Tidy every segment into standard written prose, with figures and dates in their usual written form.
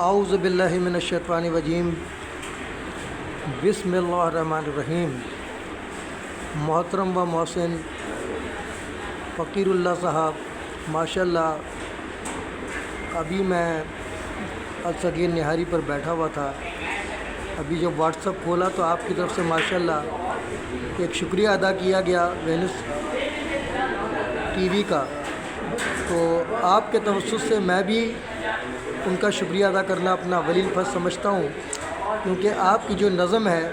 اعوذ باللہ من الشیطان الرجیم بسم اللہ الرحمن الرحیم۔ محترم و محسن فقیر اللہ صاحب، ماشاءاللہ ابھی میں الصغیر نہاری پر بیٹھا ہوا تھا، ابھی جو واٹس ایپ کھولا تو آپ کی طرف سے ماشاءاللہ ایک شکریہ ادا کیا گیا وینس ٹی وی کا، تو آپ کے توسط سے میں بھی ان کا شکریہ ادا کرنا اپنا ولی الفضل سمجھتا ہوں، کیونکہ آپ کی جو نظم ہے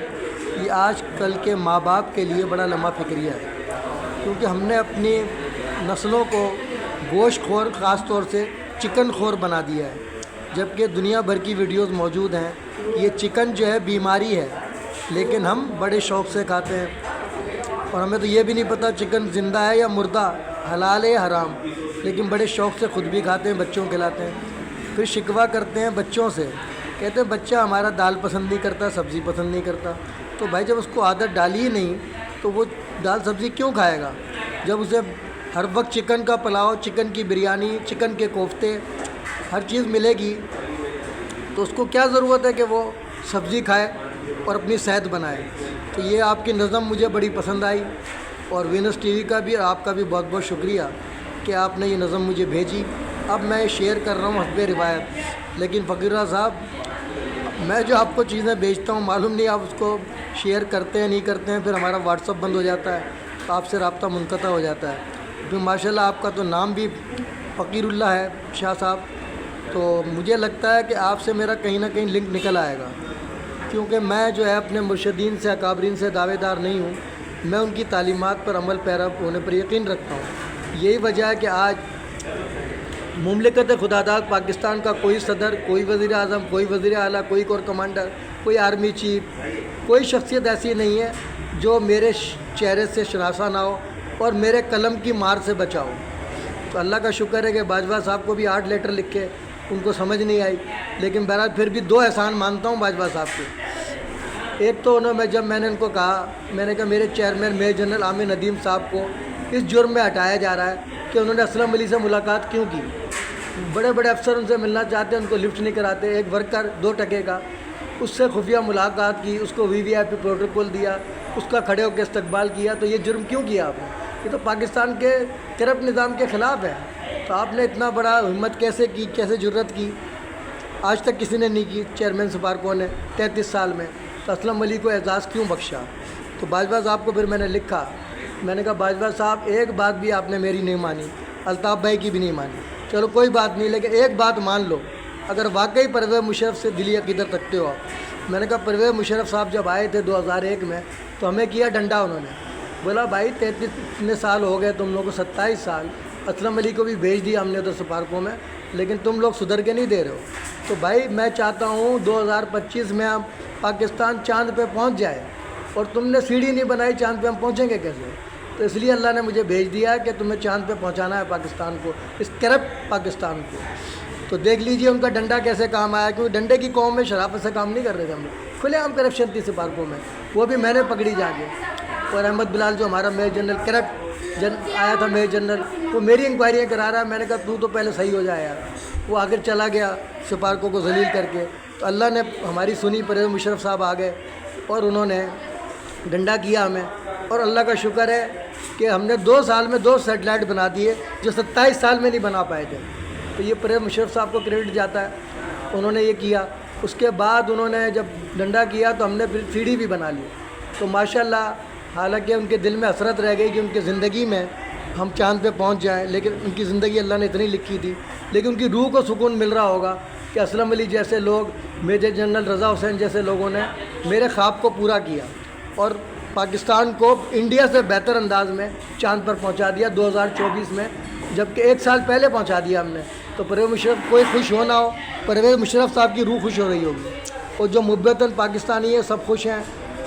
یہ آج کل کے ماں باپ کے لیے بڑا لمحہ فکریہ ہے، کیونکہ ہم نے اپنی نسلوں کو گوشت خور خاص طور سے چکن خور بنا دیا ہے، جبکہ دنیا بھر کی ویڈیوز موجود ہیں۔ یہ چکن جو ہے بیماری ہے، لیکن ہم بڑے شوق سے کھاتے ہیں، اور ہمیں تو یہ بھی نہیں پتہ چکن زندہ ہے یا مردہ، حلال ہے یا حرام، لیکن بڑے شوق سے خود بھی کھاتے ہیں، بچوں کو کھلاتے ہیں۔ پھر شکوہ کرتے ہیں بچوں سے، کہتے ہیں بچہ ہمارا دال پسند نہیں کرتا، سبزی پسند نہیں کرتا، تو بھائی جب اس کو عادت ڈالی ہی نہیں تو وہ دال سبزی کیوں کھائے گا؟ جب اسے ہر وقت چکن کا پلاؤ، چکن کی بریانی، چکن کے کوفتے، ہر چیز ملے گی تو اس کو کیا ضرورت ہے کہ وہ سبزی کھائے اور اپنی صحت بنائے؟ تو یہ آپ کی نظم مجھے بڑی پسند آئی، اور وینس ٹی وی کا بھی آپ کا بھی بہت بہت شکریہ کہ آپ نے یہ نظم مجھے بھیجی۔ اب میں شیئر کر رہا ہوں حسب روایت، لیکن فقیر اللہ صاحب میں جو آپ کو چیزیں بھیجتا ہوں معلوم نہیں آپ اس کو شیئر کرتے ہیں نہیں کرتے ہیں، پھر ہمارا واٹس ایپ بند ہو جاتا ہے تو آپ سے رابطہ منقطع ہو جاتا ہے۔ پھر ماشاءاللہ آپ کا تو نام بھی فقیر اللہ ہے شاہ صاحب، تو مجھے لگتا ہے کہ آپ سے میرا کہیں نہ کہیں لنک نکل آئے گا، کیونکہ میں جو ہے اپنے مرشدین سے اکابرین سے دعوے دار نہیں ہوں، میں ان کی تعلیمات پر عمل پیرا ہونے پر یقین رکھتا ہوں۔ یہی وجہ ہے کہ آج مملکت خدا داد پاکستان کا کوئی صدر، کوئی وزیر اعظم، کوئی وزیر اعلیٰ، کوئی کور کمانڈر، کوئی آرمی چیف، کوئی شخصیت ایسی نہیں ہے جو میرے چہرے سے شناسا نہ ہو اور میرے قلم کی مار سے بچا ہو۔ تو اللہ کا شکر ہے کہ باجوہ صاحب کو بھی 8 لیٹر لکھے، ان کو سمجھ نہیں آئی، لیکن بہرحال پھر بھی 2 احسان مانتا ہوں باجوہ صاحب کے۔ ایک تو جب میں نے ان کو کہا، میں نے کہا میرے چیئرمین میجر جنرل عامر ندیم صاحب کو اس جرم میں ہٹایا جا رہا ہے کہ انہوں نے اسلم علی سے ملاقات کیوں کی۔ بڑے بڑے افسر ان سے ملنا چاہتے ہیں، ان کو لفٹ نہیں کراتے۔ ایک ورکر 2 ٹکے کا، اس سے خفیہ ملاقات کی، اس کو VVIP پروٹوکول دیا، اس کا کھڑے ہو کے استقبال کیا، تو یہ جرم کیوں کیا آپ نے؟ یہ تو پاکستان کے کرپٹ نظام کے خلاف ہے۔ تو آپ نے اتنا بڑا ہمت کیسے کی، کیسے جرت کی؟ آج تک کسی نے نہیں کی چیئرمین سپارکو نے 33 سال میں، تو اسلم علی کو اعزاز کیوں بخشا؟ تو باجوہ صاحب کو پھر میں نے لکھا، میں نے کہا باجوہ صاحب ایک بات بھی آپ نے میری نہیں مانی، الطاف بھائی کی بھی نہیں مانی، چلو کوئی بات نہیں، لیکن ایک بات مان لو، اگر واقعی پرویز مشرف سے دلی عقیدت رکھتے ہو آپ۔ میں نے کہا پرویز مشرف صاحب جب آئے تھے 2001 میں تو ہمیں کیا ڈنڈا انہوں نے، بولا بھائی 33 سال ہو گئے تم لوگوں کو، 27 سال، اسلم علی کو بھی بھیج دیا ہم نے ادھر سپارکوں میں، لیکن تم لوگ سدھر کے نہیں دے رہے ہو۔ تو بھائی میں چاہتا ہوں 2025 میں ہم پاکستان چاند پہ پہنچ جائے، اور تم نے سیڑھی نہیں بنائی چاند پہ، ہم پہنچیں گے کیسے؟ تو اس لیے اللہ نے مجھے بھیج دیا ہے کہ تمہیں چاند پہ پہنچانا ہے پاکستان کو، اس کرپٹ پاکستان کو۔ تو دیکھ لیجئے ان کا ڈنڈا کیسے کام آیا، کیونکہ ڈنڈے کی قوم میں شرافت سے کام نہیں کر رہے تھے ہم لوگ، کھلے عام کرپشن تھی سپارکوں میں، وہ بھی میں نے پکڑی جا کے۔ اور احمد بلال جو ہمارا میجر جنرل کرپٹ آیا تھا میجر جنرل، وہ میری انکوائریاں کرا رہا ہے، میں نے کہا تو پہلے صحیح ہو جائے یار، وہ آخر چلا گیا سپارکوں کو ذلیل کر کے۔ تو اللہ نے ہماری سنی، پرویز مشرف صاحب آ گئے اور انہوں نے ڈنڈا کیا ہمیں، اور اللہ کا شکر ہے کہ ہم نے 2 سال میں 2 سیٹلائٹ بنا دیے جو 27 سال میں نہیں بنا پائے تھے۔ تو یہ پرویز مشرف صاحب کو کریڈٹ جاتا ہے، انہوں نے یہ کیا۔ اس کے بعد انہوں نے جب ڈنڈا کیا تو ہم نے پھر سیڑھی بھی بنا لی۔ تو ماشاءاللہ حالانکہ ان کے دل میں حسرت رہ گئی کہ ان کی زندگی میں ہم چاند پہ پہنچ جائیں، لیکن ان کی زندگی اللہ نے اتنی لکھی تھی، لیکن ان کی روح کو سکون مل رہا ہوگا کہ اسلم علی جیسے لوگ، میجر جنرل رضا حسین جیسے لوگوں نے میرے خواب کو پورا کیا اور پاکستان کو انڈیا سے بہتر انداز میں چاند پر پہنچا دیا 2024 میں، جبکہ 1 سال پہلے پہنچا دیا ہم نے۔ تو پرویز مشرف کوئی خوش ہو نہ ہو، پرویز مشرف صاحب کی روح خوش ہو رہی ہوگی، اور جو محبتاً پاکستانی ہے سب خوش ہیں،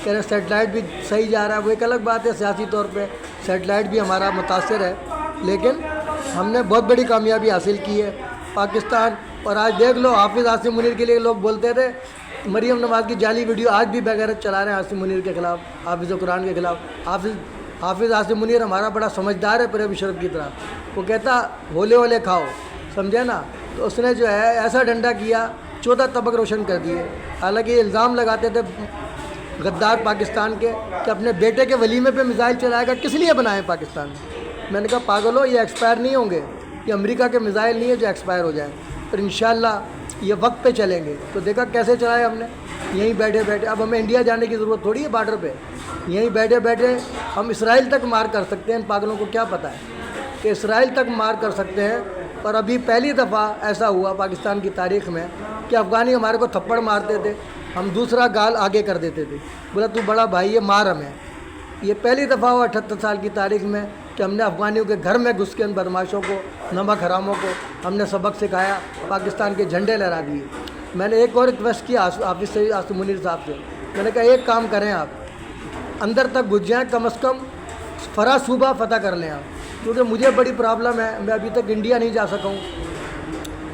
کہہ رہے سیٹلائٹ بھی صحیح جا رہا ہے۔ وہ ایک الگ بات ہے، سیاسی طور پہ سیٹلائٹ بھی ہمارا متاثر ہے، لیکن ہم نے بہت بڑی کامیابی حاصل کی ہے پاکستان۔ اور آج دیکھ لو، حافظ عاصم منیر کے لیے لوگ بولتے تھے، مریم نواز کی جعلی ویڈیو آج بھی بغیرت چلا رہے ہیں عاصم منیر کے خلاف، حافظ قرآن کے خلاف۔ حافظ عاصم منیر ہمارا بڑا سمجھدار ہے پرویز مشرف کی طرح، وہ کہتا ہولے ہولے کھاؤ، سمجھے نا؟ تو اس نے جو ہے ایسا ڈنڈا کیا 14 طبق روشن کر دیے. حالانکہ یہ الزام لگاتے تھے غدار پاکستان کے کہ اپنے بیٹے کے ولیمے پہ میزائل چلائے گا. کس لیے بنائے پاکستان میں نے کہا پاگلو یہ ایکسپائر نہیں ہوں گے, یہ امریکہ کے میزائل نہیں ہے جو ایکسپائر ہو جائیں, پر انشاءاللہ یہ وقت پہ چلیں گے. تو دیکھا کیسے چلائے ہم نے, یہیں بیٹھے بیٹھے. اب ہمیں انڈیا جانے کی ضرورت تھوڑی ہے بارڈر پہ, یہیں بیٹھے بیٹھے ہم اسرائیل تک مار کر سکتے ہیں. ان پاگلوں کو کیا پتہ ہے کہ اسرائیل تک مار کر سکتے ہیں. اور ابھی پہلی دفعہ ایسا ہوا پاکستان کی تاریخ میں کہ افغانی ہمارے کو تھپڑ مارتے تھے, ہم دوسرا گال آگے کر دیتے تھے, بولا تو بڑا بھائی ہے مار ہمیں. یہ پہلی دفعہ ہوا 78 سال کی تاریخ میں کہ ہم نے افغانیوں کے گھر میں گھس کے ان بدماشوں کو, نمک حراموں کو ہم نے سبق سکھایا, پاکستان کے جھنڈے لہرا دیے. میں نے ایک اور ریکویسٹ کیا آفس سے آصف منیر صاحب سے, میں نے کہا ایک کام کریں آپ اندر تک گھس جائیں, کم از کم فرا صوبہ فتح کر لیں آپ, کیونکہ مجھے بڑی پرابلم ہے, میں ابھی تک انڈیا نہیں جا سکا ہوں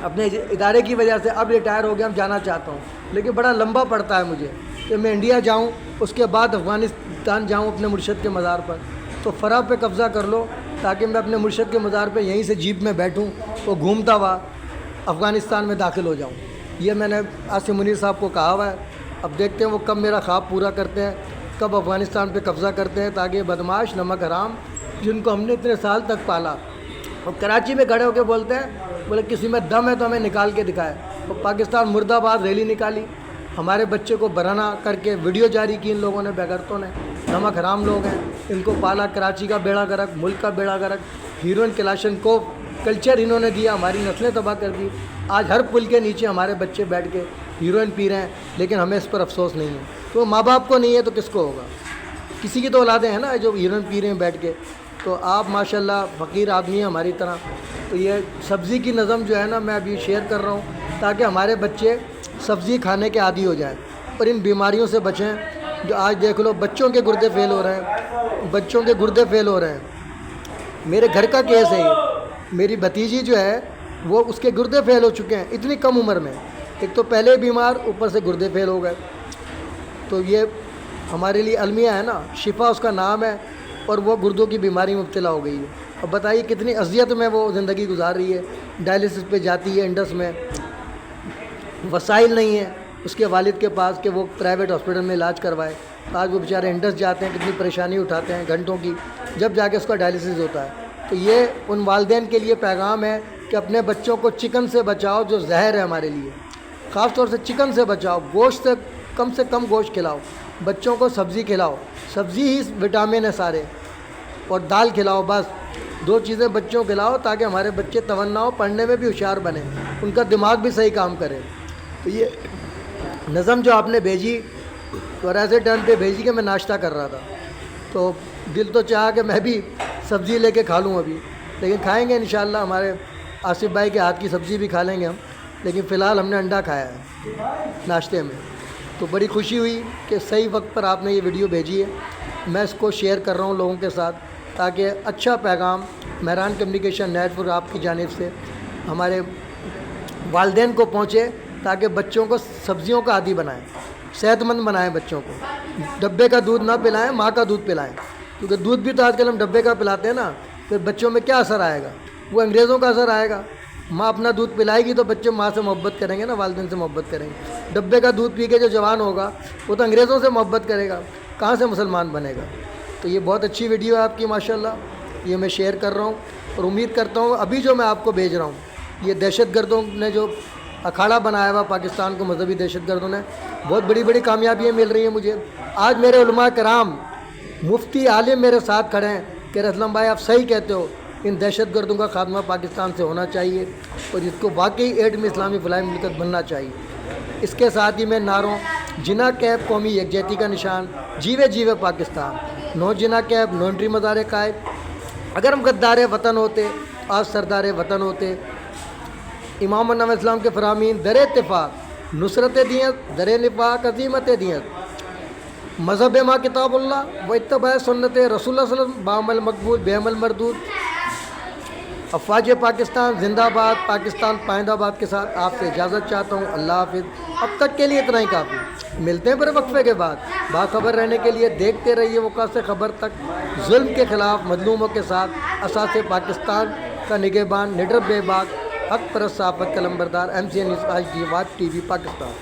اپنے ادارے کی وجہ سے. اب ریٹائر ہو گیا, ہم جانا چاہتا ہوں, لیکن بڑا لمبا پڑتا ہے مجھے کہ میں انڈیا جاؤں اس کے بعد افغانستان جاؤں اپنے مرشد کے مزار پر. تو فرا پہ قبضہ کر لو تاکہ میں اپنے مرشد کے مزار پہ یہیں سے جیپ میں بیٹھوں, وہ گھومتا ہوا افغانستان میں داخل ہو جاؤں. یہ میں نے آصف منیر صاحب کو کہا ہوا ہے. اب دیکھتے ہیں وہ کب میرا خواب پورا کرتے ہیں, کب افغانستان پہ قبضہ کرتے ہیں, تاکہ بدماش نمک حرام جن کو ہم نے اتنے سال تک پالا, اور کراچی میں کھڑے ہو کے بولتے ہیں بولے کسی میں دم ہے تو ہمیں نکال کے دکھائے. اور پاکستان مرد آباد ریلی نکالی, ہمارے بچے کو برہنہ کر کے ویڈیو جاری کی ان لوگوں نے, بےغیرتوں نے. نمک حرام لوگ ہیں, ان کو پالا, کراچی کا بیڑا گرک, ملک کا بیڑا گرک, ہیروئن کلاشن کو کلچر انہوں نے دیا, ہماری نسلیں تباہ کر دی. آج ہر پل کے نیچے ہمارے بچے بیٹھ کے ہیروئن پی رہے ہیں, لیکن ہمیں اس پر افسوس نہیں ہے. تو ماں باپ کو نہیں ہے تو کس کو ہوگا؟ کسی کی تو اولادیں ہیں نا جو ہیروئن پی رہے ہیں بیٹھ کے. تو آپ ماشاءاللہ فقیر آدمی ہیں ہماری طرح. تو یہ سبزی کی نظم جو ہے نا میں ابھی شیئر کر رہا ہوں تاکہ ہمارے بچے سبزی کھانے کے عادی ہو جائیں اور ان بیماریوں سے بچیں. جو آج دیکھ لو بچوں کے گردے فیل ہو رہے ہیں, بچوں کے گردے فیل ہو رہے ہیں. میرے گھر کا کیس ہے یہ, میری بھتیجی جو ہے وہ اس کے گردے فیل ہو چکے ہیں اتنی کم عمر میں. ایک تو پہلے بیمار, اوپر سے گردے فیل ہو گئے. تو یہ ہمارے لیے المیہ ہے نا, شفا اس کا نام ہے, اور وہ گردوں کی بیماری میں مبتلا ہو گئی ہے. اب بتائیے کتنی اذیت میں وہ زندگی گزار رہی ہے. ڈائلیسس پہ جاتی ہے انڈس میں, وسائل نہیں ہے اس کے والد کے پاس کہ وہ پرائیویٹ ہاسپٹل میں علاج کروائے. آج وہ بیچارے انڈس جاتے ہیں, کتنی پریشانی اٹھاتے ہیں گھنٹوں کی, جب جا کے اس کا ڈائلیسس ہوتا ہے. تو یہ ان والدین کے لیے پیغام ہے کہ اپنے بچوں کو چکن سے بچاؤ جو زہر ہے ہمارے لیے, خاص طور سے چکن سے بچاؤ. گوشت سے کم گوشت کھلاؤ, بچوں کو سبزی کھلاؤ, سبزی ہی وٹامن ہے سارے, اور دال کھلاؤ. بس 2 چیزیں بچوں کو کھلاؤ تاکہ ہمارے بچے توانا ہو, پڑھنے میں بھی ہوشیار بنیں, ان کا دماغ بھی صحیح کام کرے. تو یہ نظم جو آپ نے بھیجی اور ایسے ٹائم پہ بھیجی کہ میں ناشتہ کر رہا تھا, تو دل تو چاہا کہ میں بھی سبزی لے کے کھا لوں ابھی, لیکن کھائیں گے انشاءاللہ. ہمارے آصف بھائی کے ہاتھ کی سبزی بھی کھا لیں گے ہم, لیکن فی الحال ہم نے انڈا کھایا ہے ناشتے میں. تو بڑی خوشی ہوئی کہ صحیح وقت پر آپ نے یہ ویڈیو بھیجی ہے. میں اس کو شیئر کر رہا ہوں لوگوں کے ساتھ تاکہ اچھا پیغام مہران کمیونیکیشن نیٹ ورک آپ کی جانب سے ہمارے والدین کو پہنچے, تاکہ بچوں کو سبزیوں کا عادی بنائیں, صحت مند بنائیں بچوں کو. ڈبے کا دودھ نہ پلائیں, ماں کا دودھ پلائیں, کیونکہ دودھ بھی تو آج کل ہم ڈبے کا پلاتے ہیں نا. پھر بچوں میں کیا اثر آئے گا؟ وہ انگریزوں کا اثر آئے گا. ماں اپنا دودھ پلائے گی تو بچے ماں سے محبت کریں گے نا, والدین سے محبت کریں گے. ڈبے کا دودھ پی کے جو جوان ہوگا وہ تو انگریزوں سے محبت کرے گا, کہاں سے مسلمان بنے گا؟ تو یہ بہت اچھی ویڈیو ہے آپ کی ماشاءاللہ, یہ میں شیئر کر رہا ہوں. اور امید کرتا ہوں ابھی جو میں آپ کو بھیج رہا ہوں, یہ دہشت گردوں نے جو اکھاڑا بنایا ہوا پاکستان کو, مذہبی دہشت گردوں نے, بہت بڑی بڑی کامیابیاں مل رہی ہیں مجھے. آج میرے علماء کرام, مفتی عالم میرے ساتھ کھڑے ہیں کہ اسلم بھائی آپ صحیح کہتے ہو, ان دہشت گردوں کا خاتمہ پاکستان سے ہونا چاہیے, اور اس کو واقعی ایٹمی اسلامی فلاحی ملکت بننا چاہیے. اس کے ساتھ ہی میں نعروں جنا کیب قومی یکجہتی کا نشان, جیوے جیوے پاکستان, نو جنا کیب, نو انٹری مزار قائد. اگر ہم غدار وطن ہوتے, آج سردار وطن ہوتے, امام علیہ السلام کے فرامین در اتفاق نصرت دیت, در نفاق عظیمت دیت, مذہب ماں کتاب اللہ و اتباع سنت رسول اللہ صلی اللہ علیہ وسلم, بعمل مقبول بے عمل مردود. افواج پاکستان زندہ آباد, پاکستان پائندہ آباد کے ساتھ آپ سے اجازت چاہتا ہوں. اللہ حافظ. اب تک کے لیے اتنا ہی کافی. ملتے ہیں بڑے وقفے کے بعد. باخبر رہنے کے لیے دیکھتے رہیے وقت سے خبر تک. ظلم کے خلاف مظلوموں کے ساتھ اساس پاکستان کا نگہبان نڈر بے باک حق پرست صحافت کا لمبردار MCN نیوز HD واد TV پاکستان.